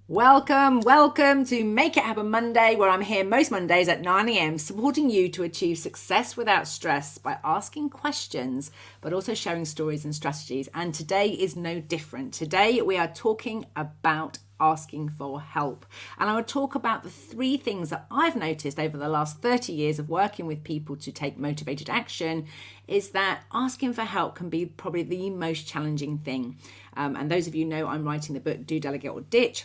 Welcome to Make It Happen Monday, where I'm here most Mondays at 9 a.m. supporting you to achieve success without stress by asking questions, but also sharing stories and strategies. And today is no different. Today we are talking about asking for help. And I will talk about the three things that I've noticed over the last 30 years of working with people to take motivated action is that asking for help can be probably the most challenging thing. And those of you know I'm writing the book, Do, Delegate or Ditch.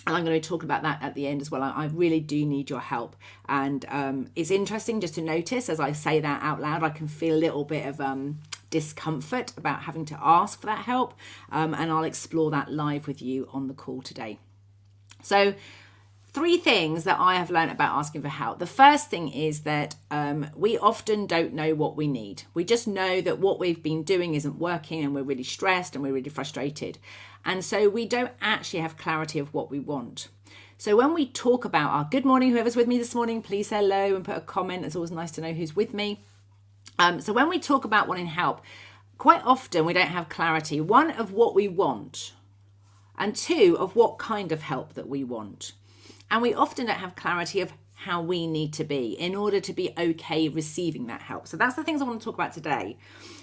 And I'm going to talk about that at the end as well. I really do need your help. And it's interesting just to notice as I say that out loud, I can feel a little bit of discomfort about having to ask for that help. And I'll explore that live with you on the call today. So, three things that I have learned about asking for help. The first thing is that we often don't know what we need. We just know that what we've been doing isn't working and we're really stressed and we're really frustrated. And so we don't actually have clarity of what we want. So when we talk about our good morning, whoever's with me this morning, please say hello and put a comment. It's always nice to know who's with me. So when we talk about wanting help, quite often we don't have clarity, one, of what we want, and two, of what kind of help that we want. And we often don't have clarity of how we need to be in order to be okay receiving that help. So that's the things I want to talk about today.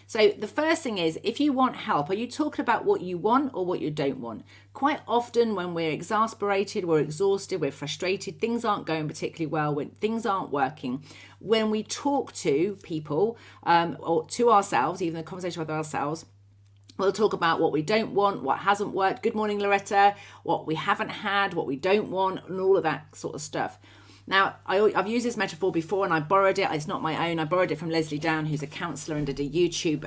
So the first thing is, if you want help, are you talking about what you want or what you don't want? Quite often when we're exasperated, we're exhausted, we're frustrated, things aren't going particularly well, when things aren't working, when we talk to people or to ourselves, even a conversation with ourselves, we'll talk about what we don't want, what hasn't worked. Good morning, Loretta. What we haven't had, what we don't want, and all of that sort of stuff. Now, I've used this metaphor before and I borrowed it. It's not my own. I borrowed it from Leslie Down, who's a counsellor and did a YouTube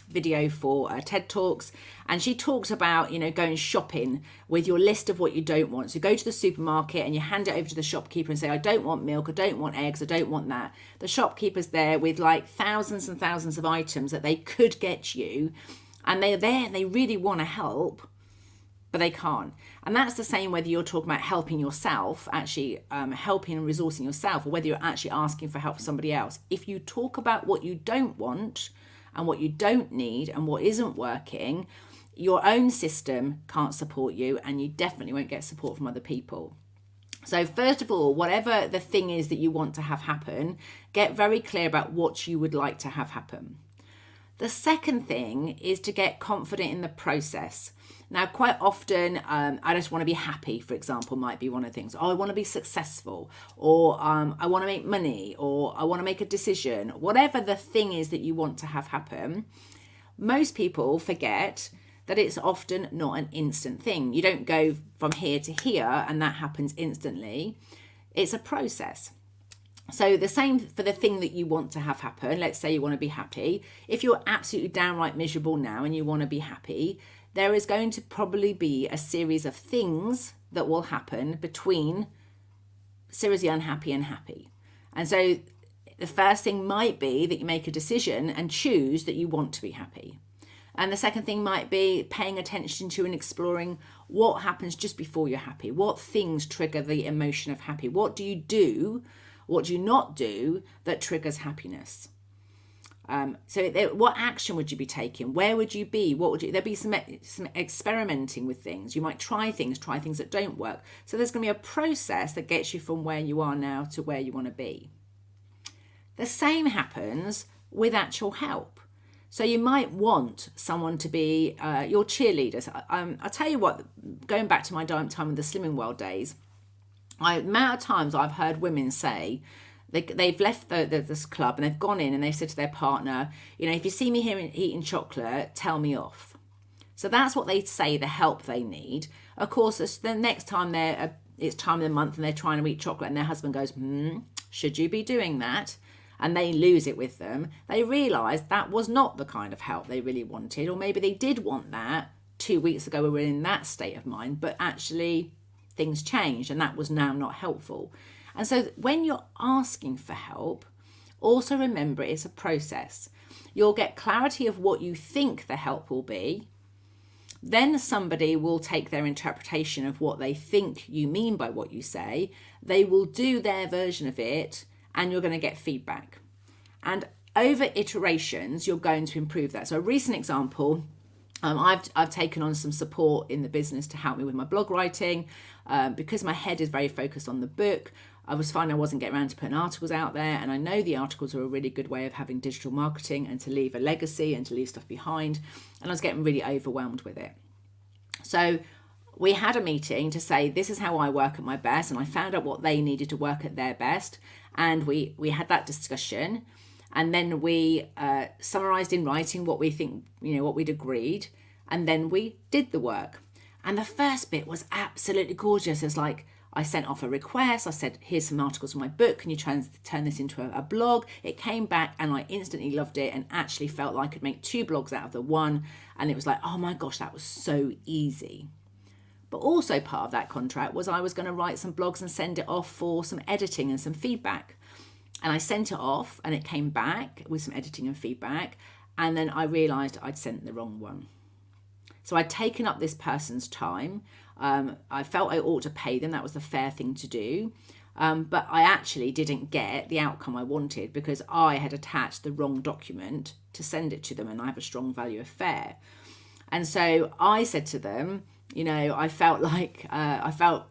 video for TED Talks. And she talks about, going shopping with your list of what you don't want. So go to the supermarket and you hand it over to the shopkeeper and say, I don't want milk, I don't want eggs, I don't want that. The shopkeeper's there with like thousands and thousands of items that they could get you. And they're there and they really want to help, but they can't. And that's the same whether you're talking about helping yourself, actually helping and resourcing yourself, or whether you're actually asking for help from somebody else. If you talk about what you don't want and what you don't need and what isn't working, your own system can't support you and you definitely won't get support from other people. So first of all, whatever the thing is that you want to have happen, get very clear about what you would like to have happen. The second thing is to get confident in the process. Now, quite often, I just want to be happy, for example, might be one of the things. Oh, I want to be successful, or I want to make money, or I want to make a decision. Whatever the thing is that you want to have happen, most people forget that it's often not an instant thing. You don't go from here to here and that happens instantly. It's a process. So the same for the thing that you want to have happen. Let's say you want to be happy. If you're absolutely downright miserable now and you want to be happy, there is going to probably be a series of things that will happen between seriously unhappy and happy. And so the first thing might be that you make a decision and choose that you want to be happy. And the second thing might be paying attention to and exploring what happens just before you're happy. What things trigger the emotion of happy? What do you do? What do you not do that triggers happiness? What action would you be taking? Where would you be? There'd be some experimenting with things. You might try things that don't work. So there's going to be a process that gets you from where you are now to where you want to be. The same happens with actual help. So you might want someone to be your cheerleaders. I'll tell you what, going back to my time with the Slimming World days, the amount of times I've heard women say they've left this club and they've gone in and they've said to their partner, if you see me here eating chocolate, tell me off. So that's what they say, the help they need. Of course, the next time it's time of the month and they're trying to eat chocolate and their husband goes, should you be doing that? And they lose it with them. They realise that was not the kind of help they really wanted, or maybe they did want that 2 weeks ago we were in that state of mind, but actually things changed and that was now not helpful. And so when you're asking for help, also remember it's a process. You'll get clarity of what you think the help will be. Then somebody will take their interpretation of what they think you mean by what you say. They will do their version of it and you're going to get feedback. And over iterations, you're going to improve that. So a recent example, I've taken on some support in the business to help me with my blog writing, because my head is very focused on the book. I was finding I wasn't getting around to putting articles out there, and I know the articles are a really good way of having digital marketing and to leave a legacy and to leave stuff behind, and I was getting really overwhelmed with it. So we had a meeting to say, this is how I work at my best, and I found out what they needed to work at their best, and we had that discussion, and then we summarised in writing what we think, what we'd agreed, and then we did the work. And the first bit was absolutely gorgeous. It's like, I sent off a request. I said, here's some articles from my book. Can you try and turn this into a blog? It came back and I instantly loved it and actually felt like I could make 2 blogs out of the one. And it was like, oh my gosh, that was so easy. But also part of that contract was I was going to write some blogs and send it off for some editing and some feedback. And I sent it off and it came back with some editing and feedback. And then I realised I'd sent the wrong one. So I'd taken up this person's time. I felt I ought to pay them. That was the fair thing to do. But I actually didn't get the outcome I wanted because I had attached the wrong document to send it to them, and I have a strong value of fair. And so I said to them, I felt like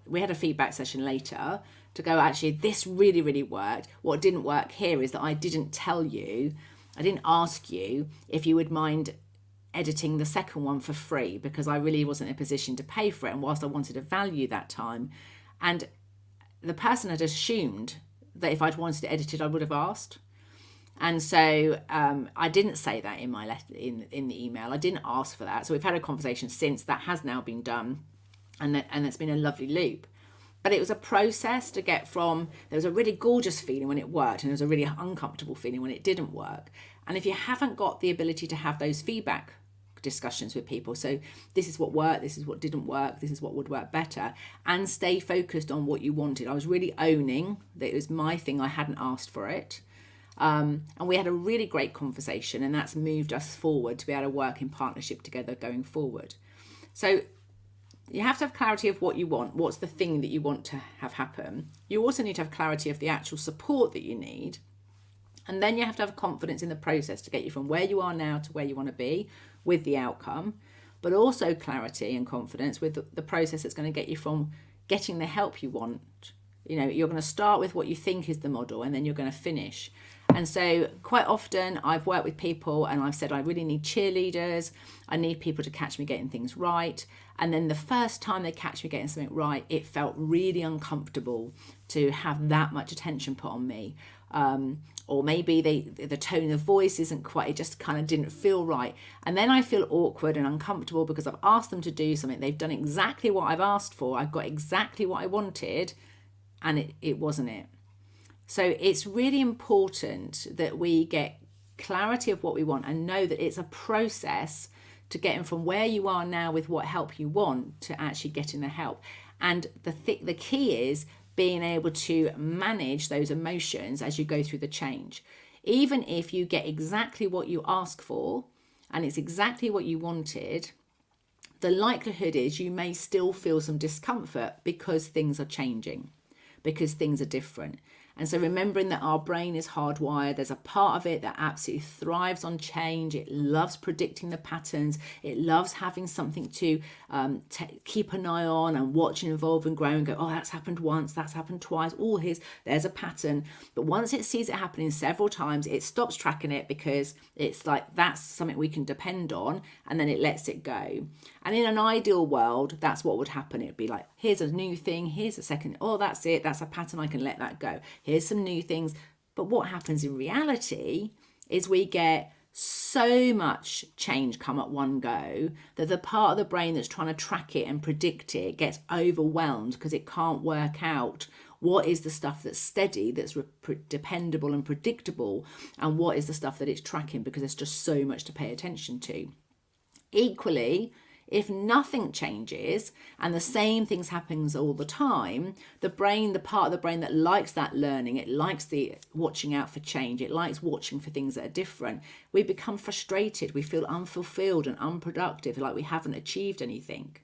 we had a feedback session later to go, actually, this really, really worked. What didn't work here is that I didn't ask you if you would mind editing the second one for free, because I really wasn't in a position to pay for it, and whilst I wanted to value that time, and the person had assumed that if I'd wanted to edit it I would have asked. And so I didn't say that in my letter, in the email. I didn't ask for that. So we've had a conversation since. That has now been done, and it's been a lovely loop. But it was a process to get from, there was a really gorgeous feeling when it worked, and there was a really uncomfortable feeling when it didn't work. And if you haven't got the ability to have those feedback discussions with people, so this is what worked, this is what didn't work, this is what would work better, and stay focused on what you wanted. I was really owning that it was my thing, I hadn't asked for it, and we had a really great conversation, and that's moved us forward to be able to work in partnership together going forward. So you have to have clarity of what you want, what's the thing that you want to have happen. You also need to have clarity of the actual support that you need, and then you have to have confidence in the process to get you from where you are now to where you want to be with the outcome, but also clarity and confidence with the process that's going to get you from getting the help you want. You're going to start with what you think is the model, and then you're going to finish. And so quite often I've worked with people and I've said, I really need cheerleaders. I need people to catch me getting things right. And then the first time they catch me getting something right, it felt really uncomfortable to have that much attention put on me. Or maybe the tone of voice isn't quite, it just kind of didn't feel right. And then I feel awkward and uncomfortable because I've asked them to do something. They've done exactly what I've asked for. I've got exactly what I wanted, and it wasn't it. So it's really important that we get clarity of what we want and know that it's a process to getting from where you are now with what help you want to actually getting the help. And the key is being able to manage those emotions as you go through the change. Even if you get exactly what you ask for and it's exactly what you wanted, the likelihood is you may still feel some discomfort because things are changing, because things are different. And so remembering that our brain is hardwired, there's a part of it that absolutely thrives on change. It loves predicting the patterns. It loves having something to keep an eye on and watch and evolve and grow and go, oh, that's happened once, that's happened twice. Oh, there's a pattern. But once it sees it happening several times, it stops tracking it because it's like, that's something we can depend on, and then it lets it go. And in an ideal world, that's what would happen. It'd be like, here's a new thing, here's a second, oh, that's it, that's a pattern, I can let that go. Here's some new things. But what happens in reality is we get so much change come at one go that the part of the brain that's trying to track it and predict it gets overwhelmed because it can't work out what is the stuff that's steady, that's dependable and predictable, and what is the stuff that it's tracking, because there's just so much to pay attention to. Equally, if nothing changes and the same things happens all the time, the part of the brain that likes that learning, it likes the watching out for change, it likes watching for things that are different, we become frustrated, we feel unfulfilled and unproductive, like we haven't achieved anything.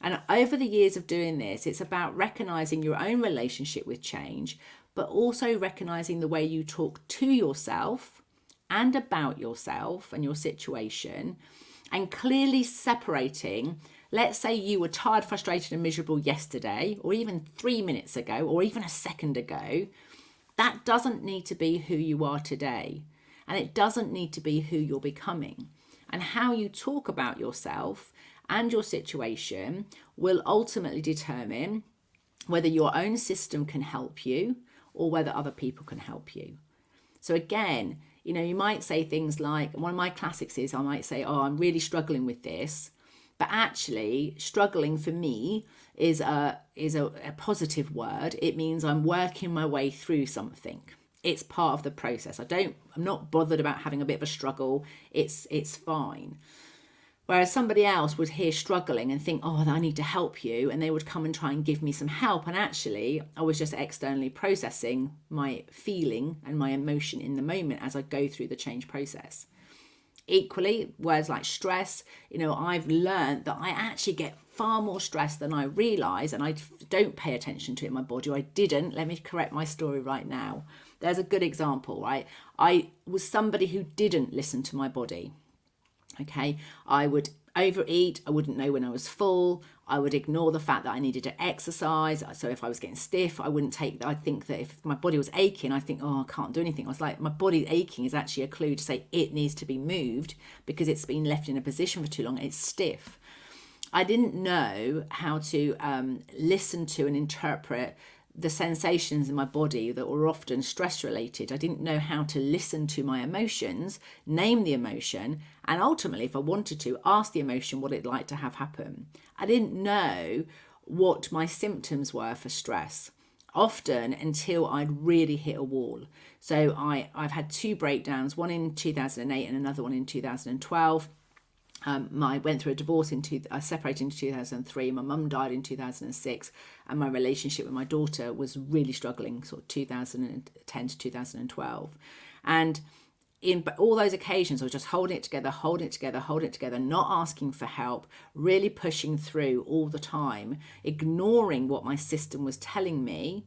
And over the years of doing this, it's about recognizing your own relationship with change, but also recognizing the way you talk to yourself and about yourself and your situation, and clearly separating. Let's say you were tired, frustrated, and miserable yesterday, or even 3 minutes ago, or even a second ago. That doesn't need to be who you are today. And it doesn't need to be who you're becoming. And how you talk about yourself and your situation will ultimately determine whether your own system can help you or whether other people can help you. So again, you might say things like, one of my classics is I might say, oh, I'm really struggling with this. But actually, struggling for me is a positive word. It means I'm working my way through something. It's part of the process. I'm not bothered about having a bit of a struggle. It's fine. Whereas somebody else would hear struggling and think, oh, I need to help you. And they would come and try and give me some help. And actually, I was just externally processing my feeling and my emotion in the moment as I go through the change process. Equally, words like stress, I've learned that I actually get far more stress than I realise, and I don't pay attention to it in my body, or I didn't. Let me correct my story right now. There's a good example, right? I was somebody who didn't listen to my body. Okay, I would overeat. I wouldn't know when I was full. I would ignore the fact that I needed to exercise. So if I was getting stiff, I'd think that if my body was aching, I think, oh, I can't do anything. I was like, my body aching is actually a clue to say it needs to be moved because it's been left in a position for too long. It's stiff. I didn't know how to listen to and interpret the sensations in my body that were often stress related. I didn't know how to listen to my emotions, name the emotion, and ultimately, if I wanted to, ask the emotion what it'd like to have happen. I didn't know what my symptoms were for stress, often until I'd really hit a wall. So I've had 2 breakdowns, one in 2008 and another one in 2012. I went through a divorce I separated in 2003. My mum died in 2006, and my relationship with my daughter was really struggling, sort of 2010 to 2012. And in all those occasions, I was just holding it together, not asking for help, really pushing through all the time, ignoring what my system was telling me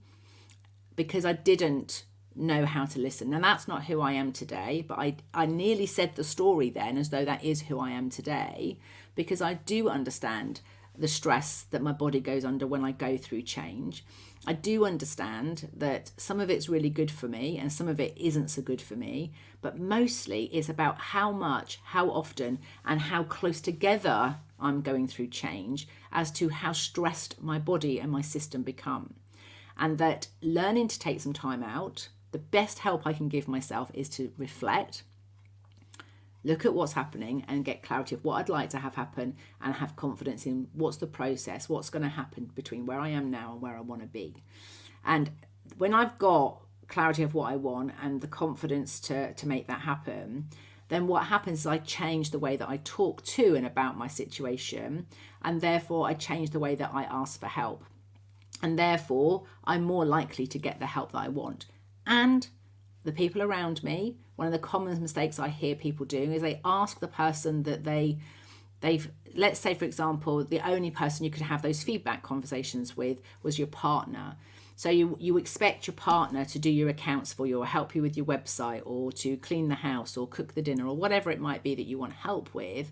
because I didn't know how to listen. Now, that's not who I am today, but I nearly said the story then as though that is who I am today, because I do understand the stress that my body goes under when I go through change. I do understand that some of it's really good for me and some of it isn't so good for me, but mostly it's about how much, how often, and how close together I'm going through change as to how stressed my body and my system become. And that learning to take some time out, the best help I can give myself is to reflect, look at what's happening and get clarity of what I'd like to have happen, and have confidence in what's the process, what's going to happen between where I am now and where I want to be. And when I've got clarity of what I want and the confidence to make that happen, then what happens is I change the way that I talk to and about my situation, and therefore I change the way that I ask for help. And therefore, I'm more likely to get the help that I want. And the people around me, one of the common mistakes I hear people doing is they ask the person that they've, let's say, for example, the only person you could have those feedback conversations with was your partner. So you expect your partner to do your accounts for you, or help you with your website, or to clean the house, or cook the dinner, or whatever it might be that you want help with.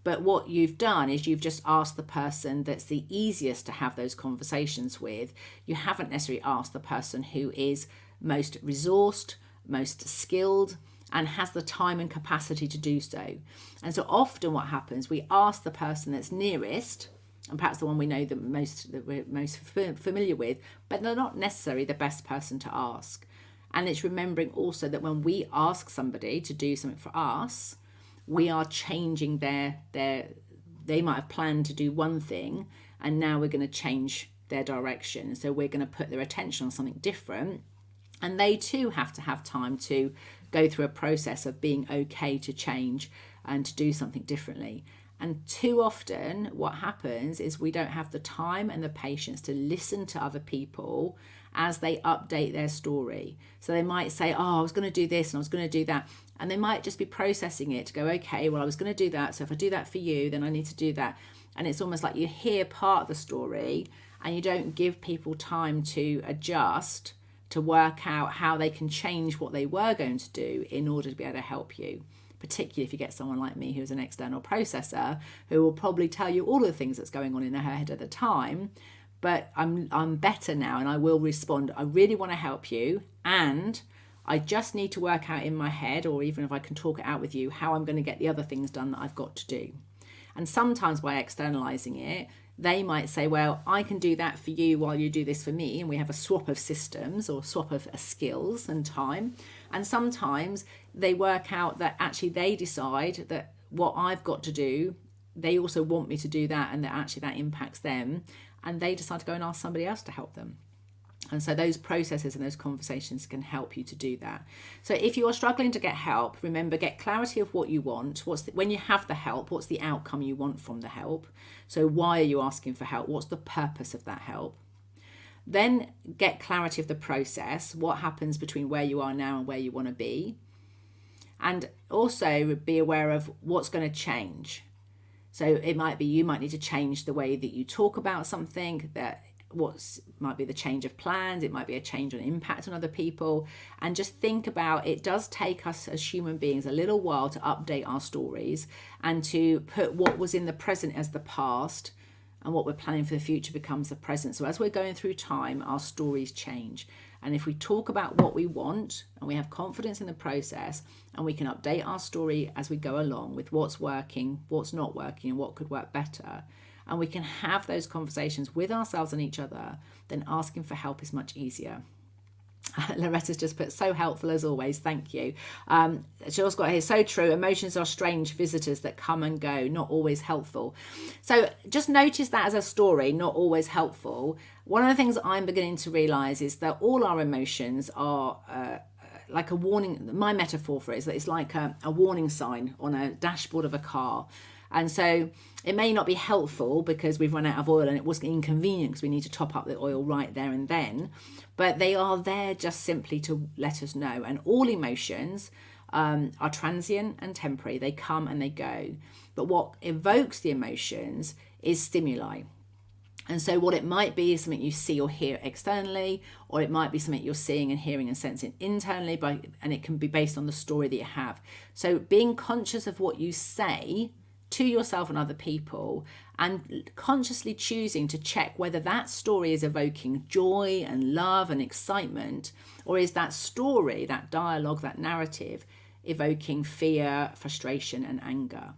But what you've done is you've just asked the person that's the easiest to have those conversations with. You haven't necessarily asked the person who is most resourced, most skilled, and has the time and capacity to do so. And so often what happens, we ask the person that's nearest, and perhaps the one we know that we're most familiar with, but they're not necessarily the best person to ask. And it's remembering also that when we ask somebody to do something for us, we are changing they might have planned to do one thing, and now we're going to change their direction. So we're going to put their attention on something different. And they too have to have time to go through a process of being okay to change and to do something differently. And too often what happens is we don't have the time and the patience to listen to other people as they update their story. So they might say, oh, I was going to do this and I was going to do that. And they might just be processing it to go, okay, well, I was going to do that. So if I do that for you, then I need to do that. And it's almost like you hear part of the story and you don't give people time to adjust, to work out how they can change what they were going to do in order to be able to help you. particularly if you get someone like me who's an external processor, who will probably tell you all of the things that's going on in her head at the time. But I'm better now, and I will respond. I really want to help you, and I just need to work out in my head, or even if I can talk it out with you, how I'm going to get the other things done that I've got to do. And sometimes by externalizing it, they might say, well, I can do that for you while you do this for me. And we have a swap of systems or swap of skills and time. And sometimes they work out that actually they decide that what I've got to do, they also want me to do that, and that actually that impacts them. And they decide to go and ask somebody else to help them. And so those processes and those conversations can help you to do that. So if you are struggling to get help, remember, get clarity of what you want. When you have the help, what's the outcome you want from the help? So why are you asking for help? What's the purpose of that help? Then get clarity of the process. What happens between where you are now and where you want to be? And also be aware of what's going to change. So it might be you might need to change the way that you talk about something, that might be the change of plans, it might be a change on impact on other people. And just think about, it does take us as human beings a little while to update our stories and to put what was in the present as the past, and what we're planning for the future becomes the present. So as we're going through time, our stories change. And if we talk about what we want and we have confidence in the process, and we can update our story as we go along with what's working, what's not working, and what could work better, and we can have those conversations with ourselves and each other, then asking for help is much easier. Loretta's just put, so helpful as always, thank you. She also got here, so true, emotions are strange visitors that come and go, not always helpful. So just notice that as a story, not always helpful. One of the things I'm beginning to realise is that all our emotions are like a warning. My metaphor for it is that it's like a warning sign on a dashboard of a car. And so it may not be helpful because we've run out of oil and it was inconvenient because we need to top up the oil right there and then, but they are there just simply to let us know. And all emotions are transient and temporary. They come and they go. But what evokes the emotions is stimuli. And so what it might be is something you see or hear externally, or it might be something you're seeing and hearing and sensing internally, and it can be based on the story that you have. So being conscious of what you say to yourself and other people, and consciously choosing to check whether that story is evoking joy and love and excitement, or is that story, that dialogue, that narrative evoking fear, frustration and anger.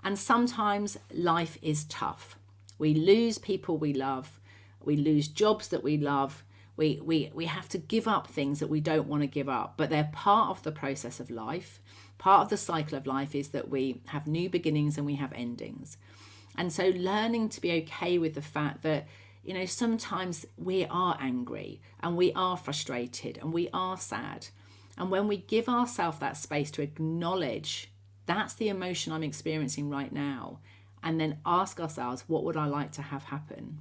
And sometimes life is tough. We lose people we love, we lose jobs that we love, we have to give up things that we don't want to give up, but they're part of the process of life. Part of the cycle of life is that we have new beginnings and we have endings. And so learning to be okay with the fact that, you know, sometimes we are angry and we are frustrated and we are sad. And when we give ourselves that space to acknowledge that's the emotion I'm experiencing right now, and then ask ourselves, what would I like to have happen?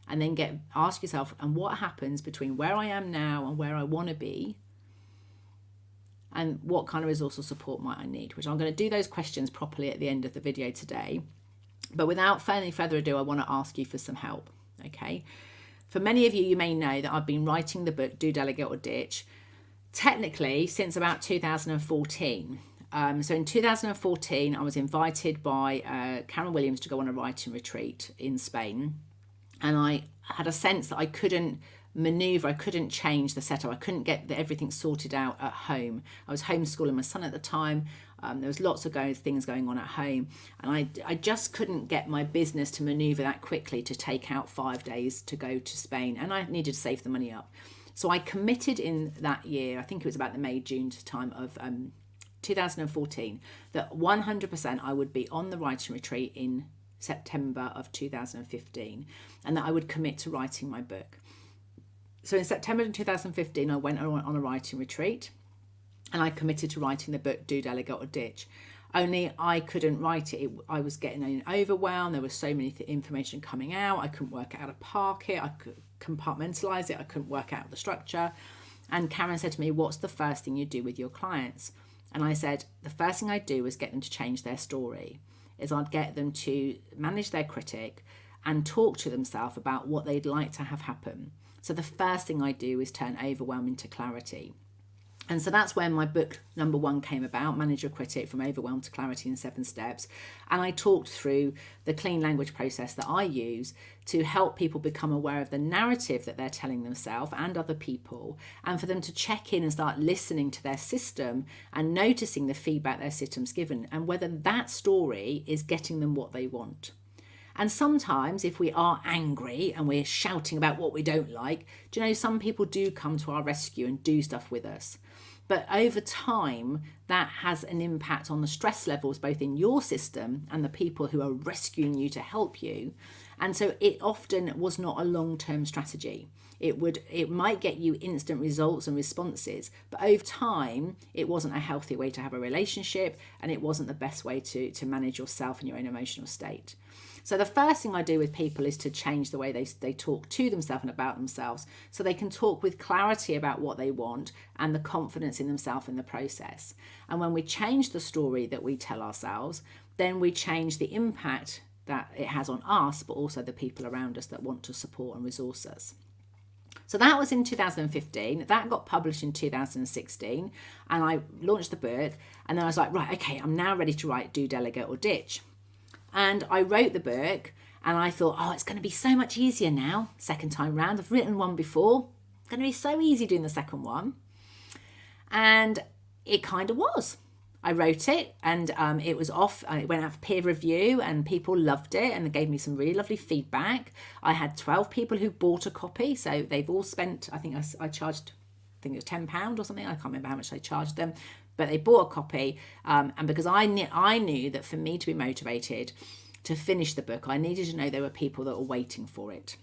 And then ask yourself, and what happens between where I am now and where I want to be? And what kind of resource or support might I need? Which I'm going to do those questions properly at the end of the video today. But without any further ado, I want to ask you for some help, okay? For many of you, you may know that I've been writing the book, Do, Delegate or Ditch, technically since about 2014. So in 2014, I was invited by Karen Williams to go on a writing retreat in Spain. And I had a sense that I couldn't maneuver, I couldn't change the setup, I couldn't get everything sorted out at home. I was homeschooling my son at the time. There was lots of things going on at home, and I just couldn't get my business to maneuver that quickly to take out 5 days to go to Spain, and I needed to save the money up. So I committed in that year, I think it was about the May-June time of 2014, that 100% I would be on the writing retreat in September of 2015, and that I would commit to writing my book. So in September 2015, I went on a writing retreat, and I committed to writing the book, Do, Delegate or Ditch. Only I couldn't write it. I was getting overwhelmed. There was so many information coming out. I couldn't work out how to park it. I could compartmentalize it. I couldn't work out the structure. And Karen said to me, what's the first thing you do with your clients? And I said, the first thing I do is get them to change their story. I'd get them to manage their critic and talk to themselves about what they'd like to have happen. So the first thing I do is turn overwhelm into clarity. And so that's where my book number 1 came about, Manage Your Critic from Overwhelm to Clarity in 7 Steps. And I talked through the clean language process that I use to help people become aware of the narrative that they're telling themselves and other people, and for them to check in and start listening to their system and noticing the feedback their system's given and whether that story is getting them what they want. And sometimes if we are angry and we're shouting about what we don't like, do you know, some people do come to our rescue and do stuff with us. But over time, that has an impact on the stress levels, both in your system and the people who are rescuing you to help you. And so it often was not a long-term strategy. It might get you instant results and responses, but over time, it wasn't a healthy way to have a relationship, and it wasn't the best way to manage yourself and your own emotional state. So the first thing I do with people is to change the way they talk to themselves and about themselves, so they can talk with clarity about what they want and the confidence in themselves in the process. And when we change the story that we tell ourselves, then we change the impact that it has on us, but also the people around us that want to support and resource us. So that was in 2015. That got published in 2016, and I launched the book. And then I was like, right, okay, I'm now ready to write Do, Delegate or Ditch. And I wrote the book, and I thought, oh, it's going to be so much easier now. Second time round, I've written one before. It's going to be so easy doing the second one. And it kind of was. I wrote it, and it was off. It went out for peer review, and people loved it, and they gave me some really lovely feedback. I had 12 people who bought a copy, so they've all spent, I think I charged, I think it was £10 or something. I can't remember how much I charged them, but they bought a copy. And because I knew that for me to be motivated to finish the book, I needed to know there were people that were waiting for it.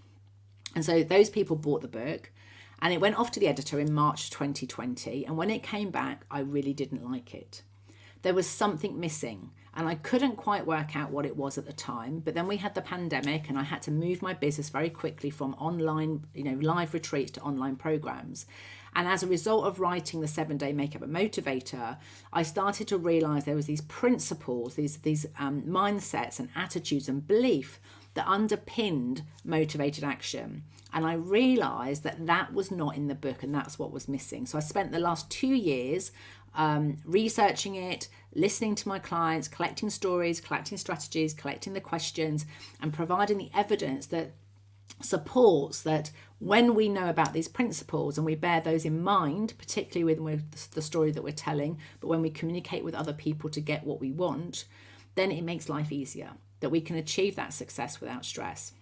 And so those people bought the book, and it went off to the editor in March 2020. And when it came back, I really didn't like it. There was something missing, and I couldn't quite work out what it was at the time. But then we had the pandemic, and I had to move my business very quickly from online, live retreats to online programs. And as a result of writing the 7-Day Makeup and Motivator, I started to realize there was these principles, these mindsets and attitudes and belief that underpinned motivated action. And I realized that was not in the book, and that's what was missing. So I spent the last 2 years researching it, listening to my clients, collecting stories, collecting strategies, collecting the questions, and providing the evidence that supports that when we know about these principles and we bear those in mind, particularly with the story that we're telling, but when we communicate with other people to get what we want, then it makes life easier, that we can achieve that success without stress.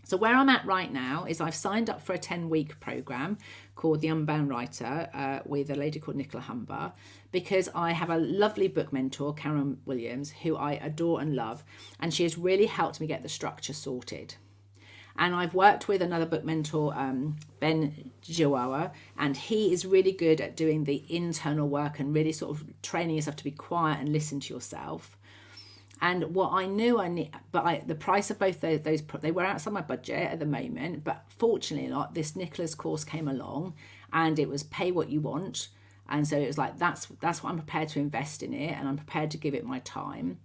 So where I'm at right now is I've signed up for a 10-week program called the Unbound Writer with a lady called Nicola Humber, because I have a lovely book mentor, Karen Williams, who I adore and love, and she has really helped me get the structure sorted. And I've worked with another book mentor, Ben Joawa, and he is really good at doing the internal work and really sort of training yourself to be quiet and listen to yourself. And what I knew I need, but the price of both those, they were outside my budget at the moment. But fortunately not, this Nicola's course came along, and it was pay what you want. And so it was like, that's what I'm prepared to invest in it, and I'm prepared to give it my time.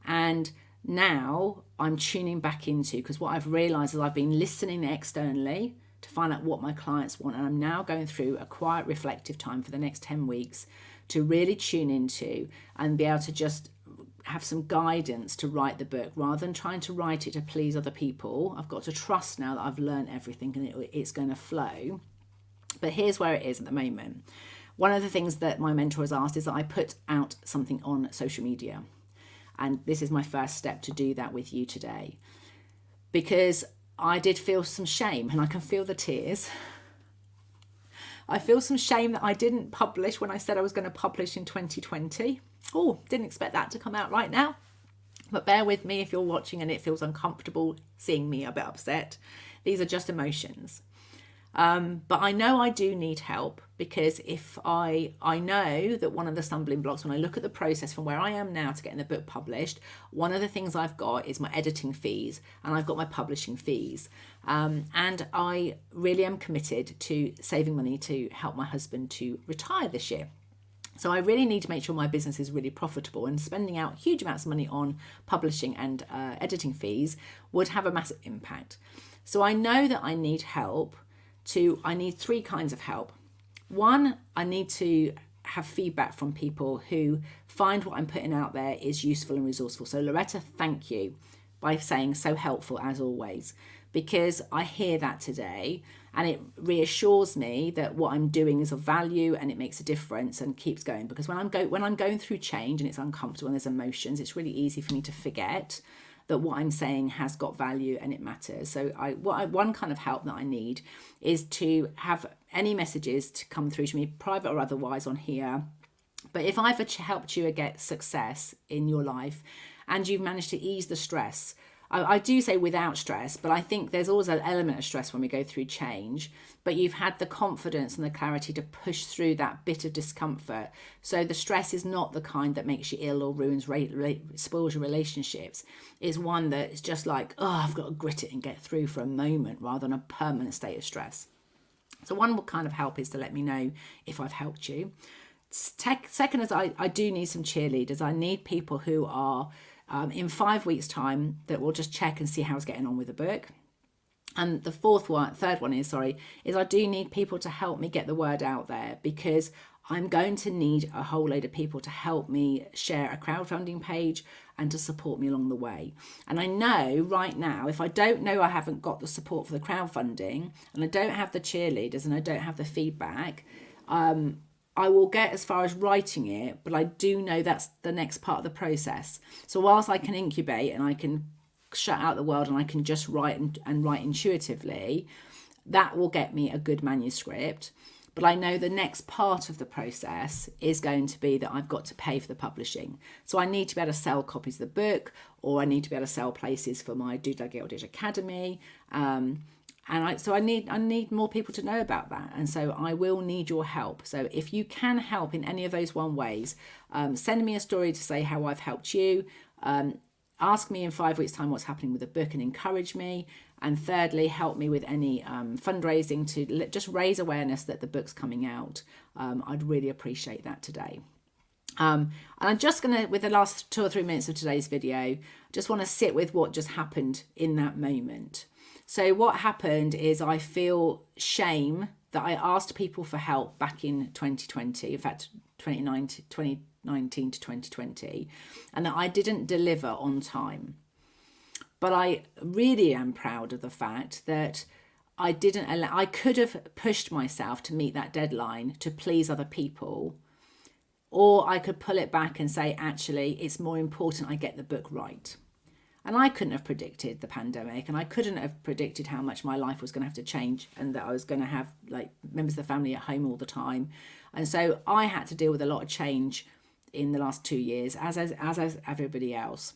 And now I'm tuning back into, because what I've realized is I've been listening externally to find out what my clients want. And I'm now going through a quiet reflective time for the next 10 weeks to really tune into and be able to just have some guidance to write the book rather than trying to write it to please other people. I've got to trust now that I've learned everything and it's going to flow. But here's where it is at the moment. One of the things that my mentor has asked is that I put out something on social media. And this is my first step to do that with you today, because I did feel some shame, and I can feel the tears. I feel some shame that I didn't publish when I said I was going to publish in 2020. Oh, didn't expect that to come out right now. But bear with me if you're watching and it feels uncomfortable seeing me a bit upset. These are just emotions. But I know I do need help, because if I know that one of the stumbling blocks when I look at the process from where I am now to getting the book published, one of the things I've got is my editing fees, and I've got my publishing fees. And I really am committed to saving money to help my husband to retire this year. So I really need to make sure my business is really profitable, and spending out huge amounts of money on publishing and editing fees would have a massive impact. So I know that I need help. I need 3 kinds of help. One, I need to have feedback from people who find what I'm putting out there is useful and resourceful. So Loretta, thank you by saying so helpful as always, because I hear that today and it reassures me that what I'm doing is of value and it makes a difference and keeps going. Because when I'm going through change and it's uncomfortable and there's emotions, it's really easy for me to forget that what I'm saying has got value and it matters. So one kind of help that I need is to have any messages to come through to me, private or otherwise, on here. But if I've helped you get success in your life and you've managed to ease the stress, I do say without stress, but I think there's always an element of stress when we go through change, but you've had the confidence and the clarity to push through that bit of discomfort. So the stress is not the kind that makes you ill or spoils your relationships. It's one that is just like, oh, I've got to grit it and get through for a moment rather than a permanent state of stress. So one kind of help is to let me know if I've helped you. Second is I do need some cheerleaders. I need people who are in 5 weeks' time that will just check and see how it's getting on with the book. And the third one is I do need people to help me get the word out there, because I'm going to need a whole load of people to help me share a crowdfunding page and to support me along the way. And I know right now, if I don't know I haven't got the support for the crowdfunding and I don't have the cheerleaders and I don't have the feedback, I will get as far as writing it, but I do know that's the next part of the process. So whilst I can incubate and I can shut out the world and I can just write and write intuitively, that will get me a good manuscript. But I know the next part of the process is going to be that I've got to pay for the publishing. So I need to be able to sell copies of the book, or I need to be able to sell places for my Do Like It or Ditch Academy. So I need more people to know about that. And so I will need your help. So if you can help in any of those ways, send me a story to say how I've helped you. Ask me in 5 weeks' time what's happening with the book and encourage me. And thirdly, help me with any fundraising to just raise awareness that the book's coming out. I'd really appreciate that today. And I'm just going to, with the last 2 or 3 minutes of today's video, just want to sit with what just happened in that moment. So what happened is I feel shame that I asked people for help back in 2020, in fact, 2019 to 2020, and that I didn't deliver on time. But I really am proud of the fact that I could have pushed myself to meet that deadline to please other people, or I could pull it back and say, actually, it's more important I get the book right. And I couldn't have predicted the pandemic, and I couldn't have predicted how much my life was going to have to change, and that I was going to have like members of the family at home all the time. And so I had to deal with a lot of change in the last 2 years, as everybody else.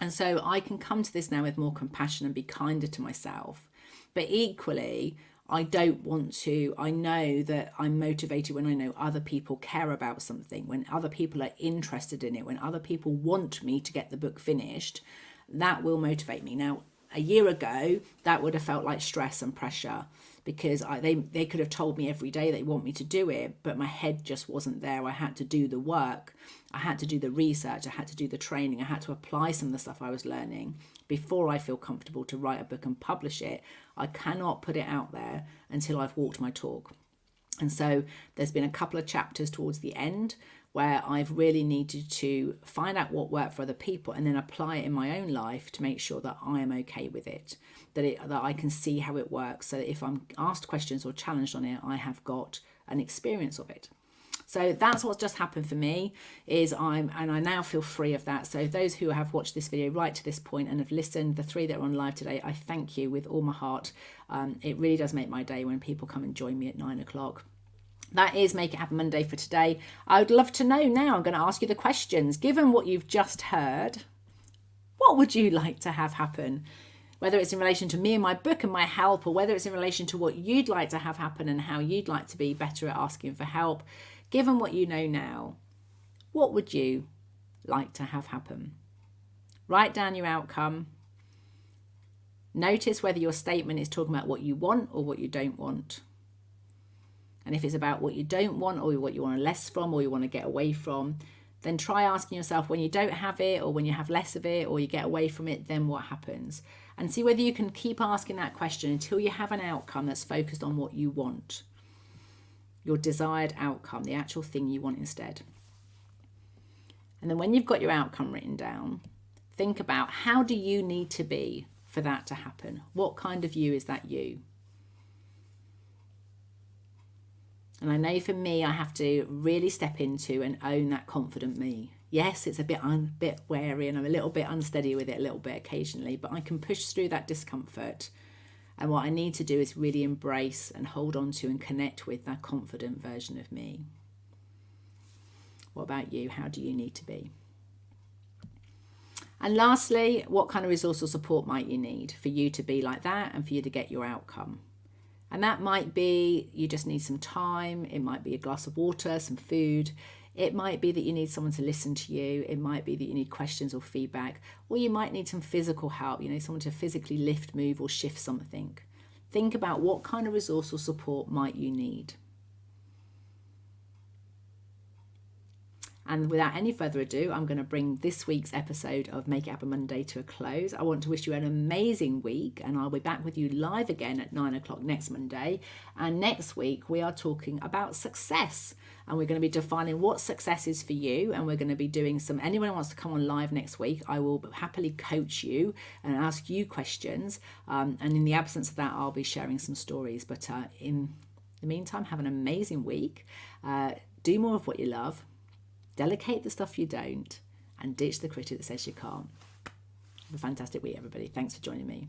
And so I can come to this now with more compassion and be kinder to myself. But equally, I don't want to. I know that I'm motivated when I know other people care about something, when other people are interested in it, when other people want me to get the book finished. That will motivate me. Now, a year ago, that would have felt like stress and pressure, because they could have told me every day they want me to do it, but my head just wasn't there. I had to do the work. I had to do the research. I had to do the training. I had to apply some of the stuff I was learning before I feel comfortable to write a book and publish it. I cannot put it out there until I've walked my talk. And so there's been a couple of chapters towards the end where I've really needed to find out what worked for other people and then apply it in my own life to make sure that I am okay with it, that I can see how it works. So that if I'm asked questions or challenged on it, I have got an experience of it. So that's what's just happened for me, and I now feel free of that. So those who have watched this video right to this point and have listened, the 3 that are on live today, I thank you with all my heart. It really does make my day when people come and join me at 9 o'clock. That is Make It Happen Monday for today. I would love to know now, I'm going to ask you the questions. Given what you've just heard, what would you like to have happen? Whether it's in relation to me and my book and my help, or whether it's in relation to what you'd like to have happen and how you'd like to be better at asking for help. Given what you know now, what would you like to have happen? Write down your outcome. Notice whether your statement is talking about what you want or what you don't want. And if it's about what you don't want, or what you want less from, or you want to get away from, then try asking yourself, when you don't have it, or when you have less of it, or you get away from it, then what happens? And see whether you can keep asking that question until you have an outcome that's focused on what you want. your desired outcome, the actual thing you want instead. And then when you've got your outcome written down, think about how do you need to be for that to happen? What kind of you is that you? And I know for me, I have to really step into and own that confident me. Yes, it's a bit wary and I'm a little bit unsteady with it a little bit occasionally, but I can push through that discomfort. And what I need to do is really embrace and hold on to and connect with that confident version of me. What about you? How do you need to be? And lastly, what kind of resource or support might you need for you to be like that and for you to get your outcome? And that might be you just need some time. It might be a glass of water, some food. It might be that you need someone to listen to you. It might be that you need questions or feedback, or you might need some physical help, someone to physically lift, move, or shift something. Think about what kind of resource or support might you need. And without any further ado, I'm going to bring this week's episode of Make It Happen Monday to a close. I want to wish you an amazing week, and I'll be back with you live again at 9 o'clock next Monday. And next week, we are talking about success. And we're going to be defining what success is for you. And we're going to be doing anyone who wants to come on live next week, I will happily coach you and ask you questions. And in the absence of that, I'll be sharing some stories. But in the meantime, have an amazing week. Do more of what you love. Delegate the stuff you don't, and ditch the critic that says you can't. Have a fantastic week, everybody. Thanks for joining me.